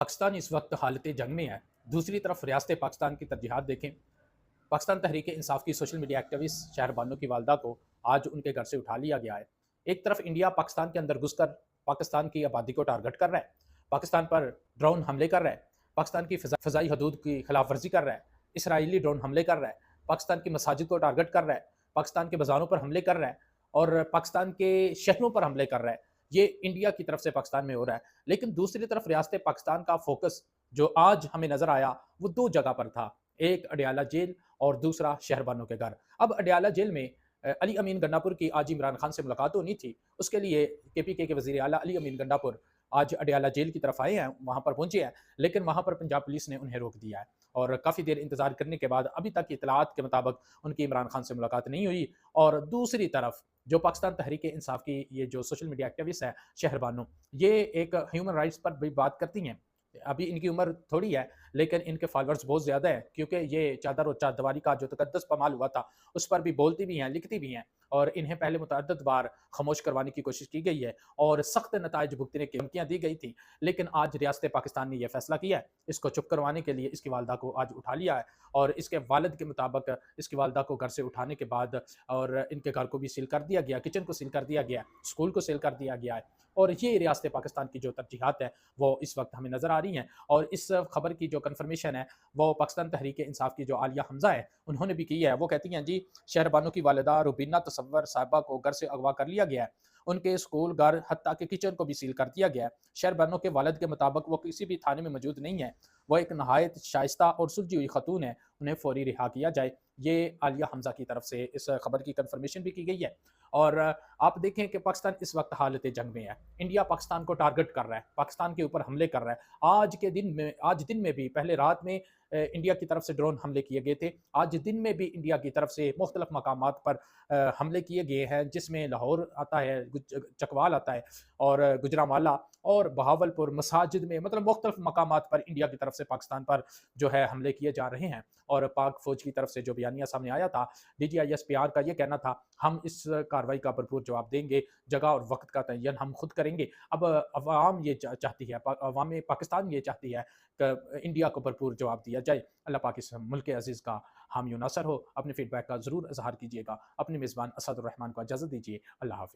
پاکستان اس وقت حالت جنگ میں ہے۔ دوسری طرف ریاست پاکستان کی ترجیحات دیکھیں۔ پاکستان تحریک انصاف کی سوشل میڈیا ایکٹیوسٹ شہر بانو کی والدہ کو آج ان کے گھر سے اٹھا لیا گیا ہے۔ ایک طرف انڈیا پاکستان کے اندر گھس کر پاکستان کی آبادی کو ٹارگٹ کر رہا ہے، پاکستان پر ڈرون حملے کر رہا ہے، پاکستان کی فضائی حدود کی خلاف ورزی کر رہا ہے، اسرائیلی ڈرون حملے کر رہا ہے، پاکستان کی مساجد کو ٹارگٹ کر رہا ہے، پاکستان کے بازاروں پر حملے کر رہا ہے اور پاکستان کے شہروں پر حملے کر رہا ہے۔ یہ انڈیا کی طرف سے پاکستان میں ہو رہا ہے، لیکن دوسری طرف ریاست پاکستان کا فوکس جو آج ہمیں نظر آیا وہ دو جگہ پر تھا، ایک اڈیالہ جیل اور دوسرا شہر بانو کے گھر۔ اب اڈیالہ جیل میں علی امین گنڈا پور کی آج عمران خان سے ملاقات ہونی تھی، اس کے لیے کے پی کے وزیر اعلیٰ علی امین گنڈا پور آج اڈیالہ جیل کی طرف آئے ہیں، وہاں پر پہنچے ہیں، لیکن وہاں پر پنجاب پولیس نے انہیں روک دیا ہے اور کافی دیر انتظار کرنے کے بعد ابھی تک اطلاعات کے مطابق ان کی عمران خان سے ملاقات نہیں ہوئی۔ اور دوسری طرف جو پاکستان تحریک انصاف کی یہ جو سوشل میڈیا ایکٹیوسٹ ہے شہر بانو، یہ ایک ہیومن رائٹس پر بھی بات کرتی ہیں۔ ابھی ان کی عمر تھوڑی ہے لیکن ان کے فالورز بہت زیادہ ہیں، کیونکہ یہ چادر اور چاردواری کا جو تقدس پامال ہوا تھا اس پر بھی بولتی بھی ہیں، لکھتی بھی ہیں، اور انہیں پہلے متعدد بار خاموش کروانے کی کوشش کی گئی ہے اور سخت نتائج بھگتنے کی دھمکیاں دی گئی تھی، لیکن آج ریاست پاکستان نے یہ فیصلہ کیا ہے، اس کو چپ کروانے کے لیے اس کی والدہ کو آج اٹھا لیا ہے اور اس کے والد کے مطابق اس کی والدہ کو گھر سے اٹھانے کے بعد اور ان کے گھر کو بھی سیل کر دیا گیا، کچن کو سیل کر دیا گیا، اسکول کو سیل کر دیا گیا ہے۔ اور یہ ریاست پاکستان کی جو ترجیحات ہیں وہ اس وقت ہمیں نظر آ رہی ہیں، اور اس خبر کی جو کنفرمیشن ہے وہ پاکستان تحریک انصاف کی جو عالیہ حمزہ ہے انہوں نے بھی کی ہے۔ وہ کہتی ہیں جی شہر بانو کی والدہ روبینہ تصور صاحبہ کو گھر سے اغوا کر لیا گیا ہے، ان کے اسکول گھر حتیٰ کہ کچن کو بھی سیل کر دیا گیا ہے۔ شہر بانو کے والد کے مطابق وہ کسی بھی تھانے میں موجود نہیں ہے، وہ ایک نہایت شائستہ اور سلجھی ہوئی خاتون ہے، انہیں فوری رہا کیا جائے۔ یہ عالیہ حمزہ کی طرف سے اس خبر کی کنفرمیشن بھی کی گئی ہے۔ اور آپ دیکھیں کہ پاکستان اس وقت حالت جنگ میں ہے، انڈیا پاکستان کو ٹارگٹ کر رہا ہے، پاکستان کے اوپر حملے کر رہا ہے۔ آج دن میں بھی پہلے رات میں انڈیا کی طرف سے ڈرون حملے کیے گئے تھے، آج دن میں بھی انڈیا کی طرف سے مختلف مقامات پر حملے کیے گئے ہیں، جس میں لاہور آتا ہے، چکوال آتا ہے اور گجرانوالہ اور بہاولپور مساجد میں، مطلب مختلف مقامات پر انڈیا کی طرف سے پاکستان پر جو ہے حملے کیے جا رہے ہیں۔ اور پاک فوج کی طرف سے جو بیانیہ سامنے آیا تھا، D G I S P R کا یہ کہنا تھا ہم اس کارروائی کا بھرپور جواب دیں گے، جگہ اور وقت کا تعین ہم خود کریں گے۔ اب عوام یہ چاہتی ہے، عوام پاکستان یہ چاہتی ہے کہ انڈیا کو بھرپور جواب دیا جائے۔ اللہ پاک اس ملک عزیز کا حامی و ناصر ہو۔ اپنے فیڈ بیک کا ضرور اظہار کیجیے گا۔ اپنے میزبان اسد الرحمان کو اجازت دیجیے۔ اللہ حافظ۔